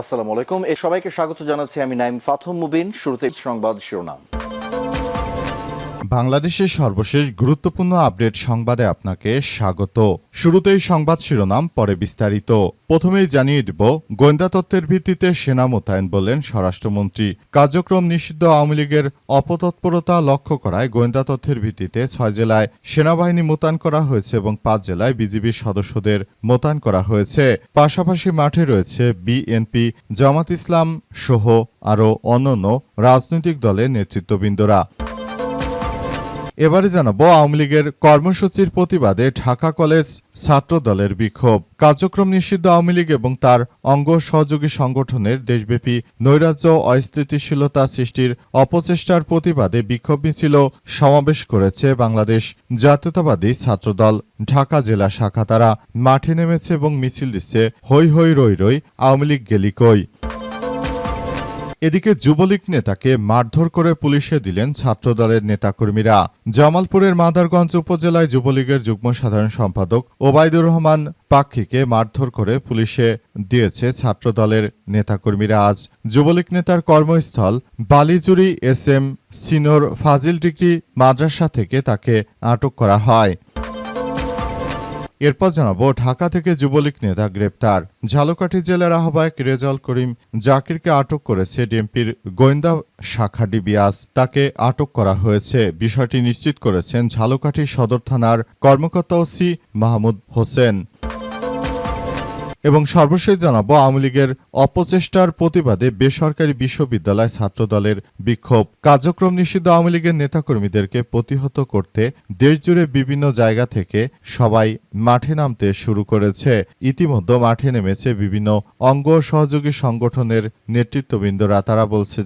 আসসালামু আলাইকুম। সবাইকে স্বাগত জানাচ্ছি আমি নাইম ফাথম মুবিন। শুরুতে সংবাদ শিরোনাম। বাংলাদেশের সর্বশেষ গুরুত্বপূর্ণ আপডেট সংবাদে আপনাকে স্বাগত। শুরুতেই সংবাদ শিরোনাম, পরে বিস্তারিত। প্রথমেই জানিয়ে দেব, গোয়েন্দা তথ্যের ভিত্তিতে সেনা মোতায়েন বললেন স্বরাষ্ট্রমন্ত্রী। কার্যক্রম নিষিদ্ধ আওয়ামী লীগের অপতৎপরতা লক্ষ্য করায় গোয়েন্দা তথ্যের ভিত্তিতে 6 জেলায় সেনাবাহিনী মোতায়েন করা হয়েছে এবং 5 জেলায় বিজিবির সদস্যদের মোতায়েন করা হয়েছে। পাশাপাশি মাঠে রয়েছে বিএনপি, জামাত ইসলাম সহ আরও অন্যান্য রাজনৈতিক দলের নেতৃত্ববৃন্দরা। এবারে জানাবো, আওয়ামী লীগের কর্মসূচির প্রতিবাদে ঢাকা কলেজ ছাত্র দলের বিক্ষোভ। কার্যক্রম নিষিদ্ধ আওয়ামী লীগ এবং তার অঙ্গ সহযোগী সংগঠনের দেশব্যাপী নৈরাজ্য অস্থিতিশীলতা সৃষ্টির অপচেষ্টার প্রতিবাদে বিক্ষোভ মিছিল সমাবেশ করেছে বাংলাদেশ জাতীয়তাবাদী ছাত্রদল ঢাকা জেলা শাখা। তারা মাঠে নেমেছে এবং মিছিল দিচ্ছে হৈ হৈ রই রই আওয়ামী লীগ গেলি কই। এদিকে যুবলীগ নেতাকে মারধর করে পুলিশে দিলেন ছাত্রদলের নেতাকর্মীরা। জামালপুরের মাদারগঞ্জ উপজেলায় যুবলীগের যুগ্ম সাধারণ সম্পাদক ওবায়দুর রহমান পাক্ষিকে মারধর করে পুলিশে দিয়েছে ছাত্রদলের নেতাকর্মীরা। আজ যুবলীগ নেতার কর্মস্থল বালিজুরি SM সিনিয়র ফাজিল ডিগ্রি মাদ্রাসা থেকে তাকে আটক করা হয়। এরপর জানাবো, ঢাকা থেকে যুবলীগ নেতা গ্রেপ্তার। ঝালকাঠি জেলার আহ্বায়ক রেজাউল করিম জাকিরকে আটক করেছে ডিএমপির গোয়েন্দা শাখা ডিবি। আজ তাকে আটক করা হয়েছে। বিষয়টি নিশ্চিত করেছেন ঝালকাঠি সদর থানার কর্মকর্তা ওসি মাহমুদ হোসেন। এবং সর্বশেষ জানাবো, আওয়ামী লীগের অপচেষ্টার প্রতিবাদে বেসরকারি বিশ্ববিদ্যালয় ছাত্রদলের বিক্ষোভ। কার্যক্রম নিষিদ্ধ আওয়ামী লীগের নেতাকর্মীদেরকে প্রতিহত করতে দেশজুড়ে বিভিন্ন জায়গা থেকে সবাই মাঠে নামতে শুরু করেছে। ইতিমধ্যে মাঠে নেমেছে বিভিন্ন অঙ্গ সহযোগী সংগঠনের নেতৃত্ববৃন্দরা। তারা বলছে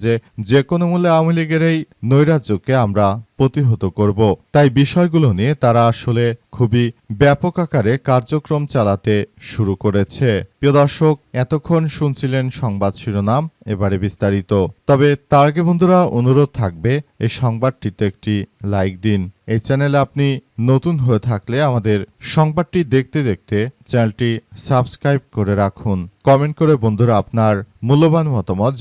যে কোনো মূল্যে আওয়ামী লীগের এই নৈরাজ্যকে আমরা প্রতিহত করব। তাই বিষয়গুলো নিয়ে তারা আসলে খুবই ব্যাপক আকারে কার্যক্রম চালাতে শুরু করেছে। প্রিয় দর্শক, এতক্ষণ শুনছিলেন সংবাদ শিরোনাম, এবারে বিস্তারিত। তবে তার আগে বন্ধুরা, অনুরোধ থাকবে এই সংবাদটিতে একটি লাইক দিন। এই চ্যানেলে আপনি নতুন হয়ে থাকলে আমাদের সংবাদটি দেখতে দেখতে চ্যানেলটি সাবস্ক্রাইব করে রাখুন। কমেন্ট করে বন্ধুরা আপনার মূল্যবান মতামত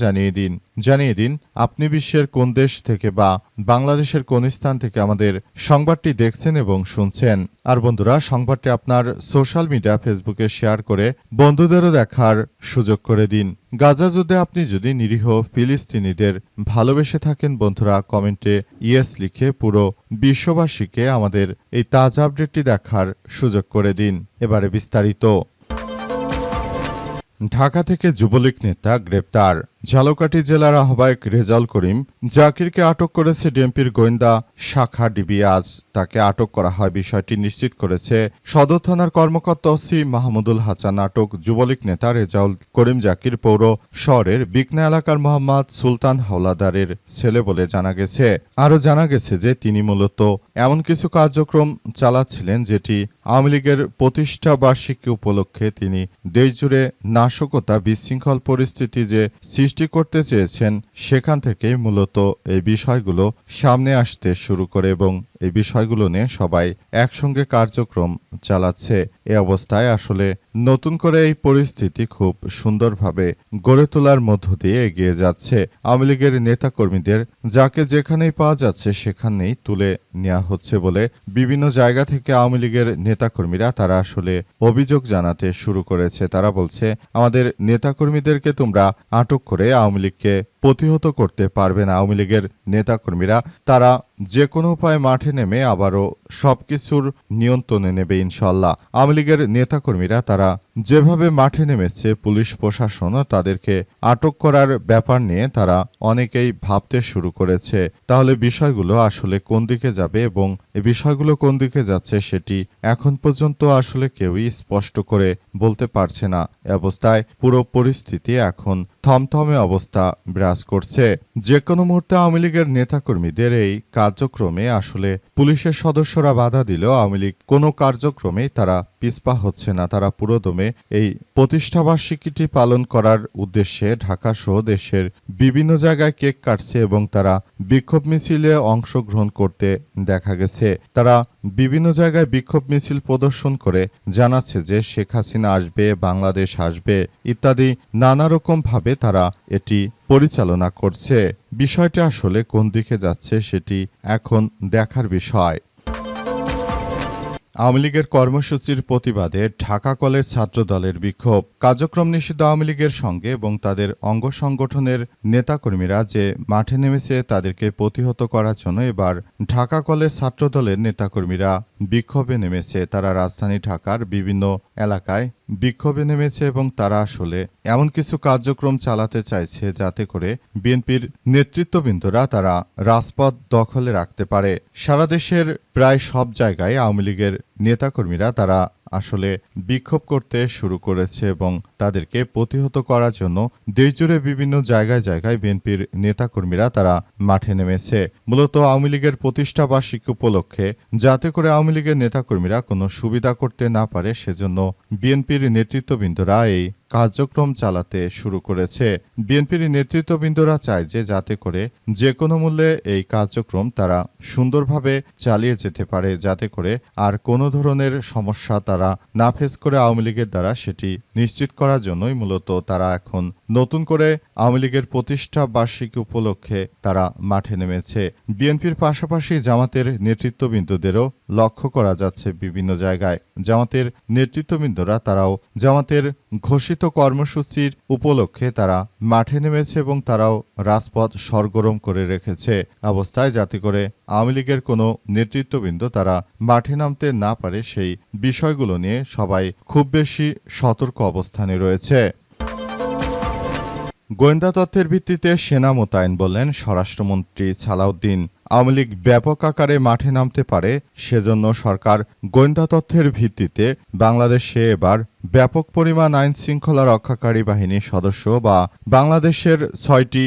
জানিয়ে দিন আপনি বিশ্বের কোন দেশ থেকে বা বাংলাদেশের কোন স্থান থেকে আমাদের সংবাদটি দেখছেন এবং শুনছেন। আর বন্ধুরা, সংবাদটি আপনার সোশ্যাল মিডিয়া ফেসবুকে শেয়ার করে বন্ধুদেরও দেখার সুযোগ করে দিন। গাজা যুদ্ধে আপনি যদি নিরীহ ফিলিস্তিনিদের ভালোবেসে থাকেন বন্ধুরা, কমেন্টে ইয়েস লিখে পুরো বিশ্ববাসীকে আমাদের এই তাজা আপডেটটি দেখার সুযোগ করে দিন। এবারে বিস্তারিত। ঢাকা থেকে যুবলীগ নেতা গ্রেপ্তার। ঝালকাঠি জেলার আহ্বায়ক রেজাউল করিম জাকিরকে আটক করেছে ডিএমপির গোয়েন্দা শাখা ডিবি। আজ তাকে আটক করা হয়। বিষয়টি নিশ্চিত করেছে সদর থানার কর্মকর্তা ওসি মাহমুদুল হাসান। আটক যুবলীগ নেতা রেজাউল করিম জাকির পৌর শহরের বিকনা এলাকার মোহাম্মদ সুলতান হাওলাদারের ছেলে বলে জানা গেছে। আরও জানা গেছে যে তিনি মূলত এমন কিছু কার্যক্রম চালাচ্ছিলেন যেটি আওয়ামী লীগের প্রতিষ্ঠা বার্ষিকী উপলক্ষে তিনি দেশজুড়ে নাশকতা বিশৃঙ্খল পরিস্থিতি যে সৃষ্টি করতে চেয়েছেন, সেখান থেকেই মূলত এই বিষয়গুলো সামনে আসতে শুরু করে এবং এই বিষয়গুলো নিয়ে সবাই একসঙ্গে কার্যক্রম চালাচ্ছে। এ অবস্থায় আসলে নতুন করে এই পরিস্থিতি খুব সুন্দরভাবে গড়ে তোলার মধ্য দিয়ে এগিয়ে যাচ্ছে। আওয়ামী লীগের নেতাকর্মীদের যাকে যেখানেই পাওয়া যাচ্ছে সেখানেই তুলে নেওয়া হচ্ছে বলে বিভিন্ন জায়গা থেকে আওয়ামী লীগের নেতাকর্মীরা তারা আসলে অভিযোগ জানাতে শুরু করেছে। তারা বলছে, আমাদের নেতাকর্মীদেরকে তোমরা আটক করে আওয়ামী লীগকে প্রতিহত করতে পারবে না। আওয়ামী লীগের নেতাকর্মীরা তারা যে কোনো উপায়ে মাঠে নেমে আবারও সবকিছুর নিয়ন্ত্রণে নেবে ইনশাল্লাহ। আওয়ামী লীগের নেতাকর্মীরা তারা যেভাবে মাঠে নেমেছে, পুলিশ প্রশাসনও তাদেরকে আটক করার ব্যাপার নিয়ে তারা অনেকেই ভাবতে শুরু করেছে। তাহলে বিষয়গুলো আসলে কোন দিকে যাবে এবং এই বিষয়গুলো কোন দিকে যাচ্ছে সেটি এখন পর্যন্ত আসলে কেউই স্পষ্ট করে বলতে পারছে না। অবস্থায় পুরো পরিস্থিতি এখন থমথমে অবস্থা বিরাজ করছে। যে কোনো মুহূর্তে আওয়ামী লীগের নেতাকর্মীদের এই কার্যক্রমে আসলে পুলিশের সদস্যরা বাধা দিলেও আওয়ামী লীগ কোনো কার্যক্রমেই তারা পিছপা হচ্ছে না। তারা পুরোদমে এই প্রতিষ্ঠাবার্ষিকীটি পালন করার উদ্দেশ্যে ঢাকাসহ দেশের বিভিন্ন জায়গায় কেক কাটছে এবং তারা বিক্ষোভ মিছিলে অংশগ্রহণ করতে দেখা গেছে। তারা বিভিন্ন জায়গায় বিক্ষোভ মিছিল প্রদর্শন করে জানাচ্ছে যে শেখ হাসিনা আসবে, বাংলাদেশ আসবে ইত্যাদি নানা রকম ভাবে তারা এটি পরিচালনা করছে। বিষয়টি আসলে কোন দিকে যাচ্ছে সেটি এখন দেখার বিষয়। আওয়ামী লীগের কর্মসূচির প্রতিবাদে ঢাকা কলেজ ছাত্রদলের বিক্ষোভ। কার্যক্রম নিষিদ্ধ আওয়ামী লীগের সঙ্গে এবং তাদের অঙ্গ সংগঠনের নেতাকর্মীরা যে মাঠে নেমেছে তাদেরকে প্রতিহত করার জন্য এবার ঢাকা কলেজ ছাত্রদলের নেতাকর্মীরা বিক্ষোভে নেমেছে। তারা রাজধানী ঢাকার বিভিন্ন এলাকায় বিক্ষোভে নেমেছে এবং তারা আসলে এমন কিছু কার্যক্রম চালাতে চাইছে যাতে করে বিএনপির নেতৃত্ববৃন্দরা তারা রাজপথ দখলে রাখতে পারে। সারা দেশের প্রায় সব জায়গায় আওয়ামী লীগের নেতাকর্মীরা তারা আসলে বিক্ষোভ করতে শুরু করেছে এবং তাদেরকে প্রতিহত করার জন্য দেশজুড়ে বিভিন্ন জায়গায় জায়গায় বিএনপির নেতাকর্মীরা তারা মাঠে নেমেছে। মূলত আওয়ামী লীগের প্রতিষ্ঠা বার্ষিকী উপলক্ষে যাতে করে আওয়ামী লীগের নেতাকর্মীরা কোনো সুবিধা করতে না পারে সেজন্য বিএনপির নেতৃত্ববৃন্দরা এই কার্যক্রম চালাতে শুরু করেছে। বিএনপির নেতৃত্ববৃন্দরা চায় যে যাতে করে যে কোনো মূল্যে এই কার্যক্রম তারা সুন্দরভাবে চালিয়ে যেতে পারে, যাতে করে আর কোনো ধরনের সমস্যা তারা না ফেস করে আওয়ামী লীগের দ্বারা সেটি নিশ্চিত করার জন্যই মূলত তারা এখন নতুন করে আওয়ামী লীগের প্রতিষ্ঠা বার্ষিকী উপলক্ষে তারা মাঠে নেমেছে। বিএনপির পাশাপাশি জামাতের নেতৃত্ববৃন্দদেরও লক্ষ্য করা যাচ্ছে বিভিন্ন জায়গায়। জামাতের নেতৃত্ববৃন্দরা তারাও জামাতের ঘোষিত কর্মসূচির উপলক্ষে তারা মাঠে নেমেছে এবং তারাও রাজপথ সরগরম করে রেখেছে অবস্থায় যাতে করে আওয়ামী লীগের কোনো নেতৃত্ববৃন্দ তারা মাঠে নামতে না পারে সেই বিষয়গুলো নিয়ে সবাই খুব বেশি সতর্ক অবস্থানে রয়েছে। গোয়েন্দা তথ্যের ভিত্তিতে সেনা মোতায়েন বললেন স্বরাষ্ট্রমন্ত্রী সালাউদ্দিন। আওয়ামী লীগ ব্যাপক আকারে মাঠে নামতে পারে সেজন্য সরকার গোয়েন্দা তথ্যের ভিত্তিতে বাংলাদেশে এবার ব্যাপক পরিমাণ আইন শৃঙ্খলা রক্ষাকারী বাহিনীর সদস্য বা বাংলাদেশের ৬টি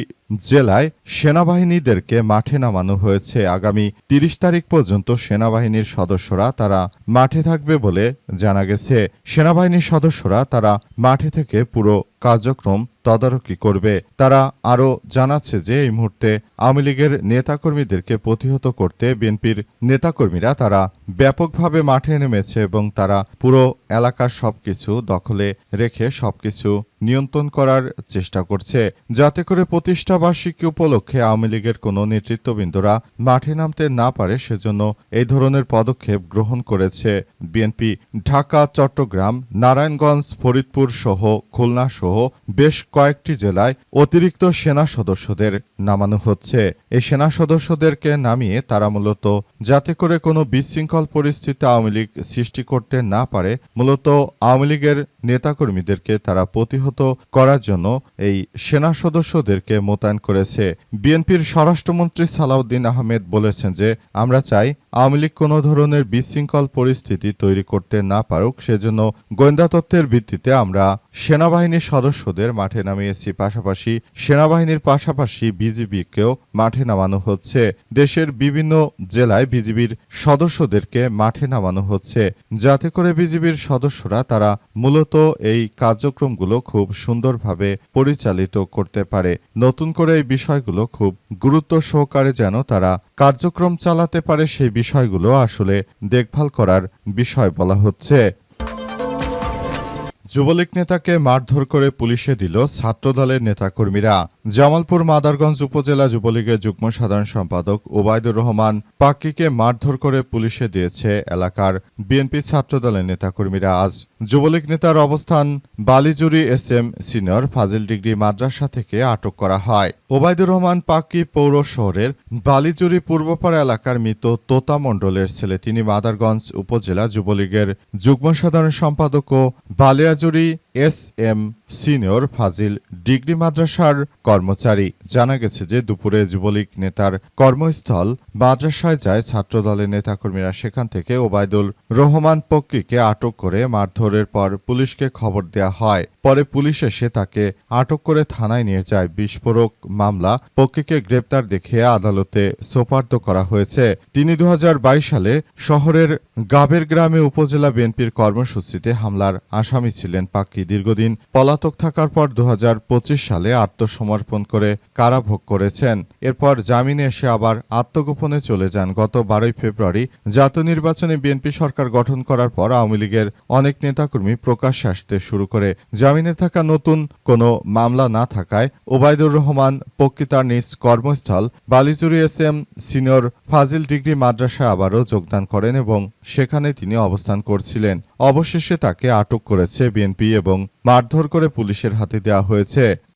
জেলায় সেনাবাহিনীদেরকে মাঠে নামানো হয়েছে। আগামী ৩০ তারিখ পর্যন্ত সেনাবাহিনীর সদস্যরা তারা মাঠে থাকবে বলে জানা গেছে। সেনাবাহিনীর সদস্যরা তারা মাঠে থেকে পুরো কার্যক্রম তদারকি করবে। তারা আরও জানাচ্ছে যে এই মুহূর্তে আওয়ামী লীগের নেতাকর্মীদেরকে প্রতিহত করতে বিএনপির নেতাকর্মীরা তারা ব্যাপকভাবে মাঠে নেমেছে এবং তারা পুরো এলাকার সবকিছু দখলে রেখে সবকিছু নিয়ন্ত্রণ করার চেষ্টা করছে যাতে করে প্রতিষ্ঠা বার্ষিকী উপলক্ষে আওয়ামী লীগের কোনো নেতৃত্ববৃন্দরা মাঠে নামতে না পারে সেজন্য এই ধরনের পদক্ষেপ গ্রহণ করেছে বিএনপি। ঢাকা, চট্টগ্রাম, নারায়ণগঞ্জ, ফরিদপুর সহ খুলনা সহ বেশ কয়েকটি জেলায় অতিরিক্ত সেনা সদস্যদের নামানো হচ্ছে। এই সেনা সদস্যদেরকে নামিয়ে তারা মূলত যাতে করে কোনো বিশৃঙ্খল পরিস্থিতি আওয়ামী লীগ সৃষ্টি করতে না পারে মূলত আওয়ামী লীগের নেতাকর্মীদেরকে তারা প্রতিহত করার জন্য এই সেনা সদস্যদেরকে মোতায়েন করেছে। বিএনপির স্বরাষ্ট্রমন্ত্রী সালাউদ্দিন আহমেদ বলেছেন যে আমরা চাই আওয়ামী লীগ কোনো ধরনের বিশৃঙ্খল পরিস্থিতি তৈরি করতে না পারুক, সেজন্য গোয়েন্দা তথ্যের ভিত্তিতে আমরা সেনাবাহিনীর সদস্যদের মাঠে নামিয়েছি। পাশাপাশি সেনাবাহিনীর পাশাপাশি বিজিবিকেও মাঠে নামানো হচ্ছে। দেশের বিভিন্ন জেলায় বিজিবির সদস্যদেরকে মাঠে নামানো হচ্ছে যাতে করে বিজিবির সদস্যরা তারা মূলত এই কার্যক্রমগুলো খুব সুন্দরভাবে পরিচালিত করতে পারে। নতুন করে এই বিষয়গুলো খুব গুরুত্ব সহকারে যেন তারা কার্যক্রম চালাতে পারে সেই বিষয়গুলো আসলে দেখভাল করার বিষয় বলা হচ্ছে। যুবলীগ নেতাকে মারধর করে পুলিশে দিল ছাত্রদলের নেতাকর্মীরা। জামালপুর মাদারগঞ্জ উপজেলা যুবলীগের যুগ্ম সাধারণ সম্পাদক ওবায়দুর রহমান পাক্কিকে মারধর করে পুলিশে দিয়েছে এলাকার বিএনপি ছাত্রদলের নেতাকর্মীরা। আজ যুবলীগ নেতার অবস্থান বালিজুরি এসএম সিনিয়র ফাজিল ডিগ্রি মাদ্রাসা থেকে আটক করা হয়। ওবায়দুর রহমান পাক্কি পৌর শহরের বালিজুরি পূর্বপাড়া এলাকার মৃত তোতা মণ্ডলের ছেলে। তিনি মাদারগঞ্জ উপজেলা যুবলীগের যুগ্ম সাধারণ সম্পাদক ও বালিয়াজুরি এম সিনিয়র ফাজিল ডিগ্রি মাদ্রাসার কর্মচারী। জানা গেছে যে দুপুরে যুবলীগ নেতার কর্মস্থল মাদ্রাসায় যায় ছাত্রদলের নেতাকর্মীরা। সেখান থেকে ওবায়দুর রহমান পক্কিকে আটক করে মারধরের পর পুলিশকে খবর দেওয়া হয়। পরে পুলিশ এসে তাকে আটক করে থানায় নিয়ে যায়। বিস্ফোরক মামলা। পক্কিকে গ্রেপ্তার দেখিয়ে আদালতে সোপর্দ করা হয়েছে। তিনি 2022 সালে শহরের গাবের গ্রামে উপজেলা বিএনপির কর্মসূচিতে হামলার আসামি ছিলেন পাক্কি। দীর্ঘদিন পলাতক থাকার পর 2025 সালে আত্মসমর্পণ করে কারাভোগ করেছেন। এরপর জামিনে এসে আবার আত্মগোপনে চলে যান। গত 12 ফেব্রুয়ারি জাতীয় নির্বাচনে বিএনপি সরকার গঠন করার পর আওয়ামী লীগের অনেক নেতাকর্মী প্রকাশ্যে আসতে শুরু করে। জামিনে থাকা নতুন কোনো মামলা না থাকায় ওবায়দুর রহমান পক্কি তার নিজ কর্মস্থল বালিজুরি এম সিনিয়র ফাজিল ডিগ্রি মাদ্রাসায় আবারও যোগদান করেন এবং সেখানে তিনি অবস্থান করছিলেন। অবশেষে তাকে আটক করেছে বিএনপি এবং মারধর করে পুলিশের হাতে দেওয়া হয়েছে।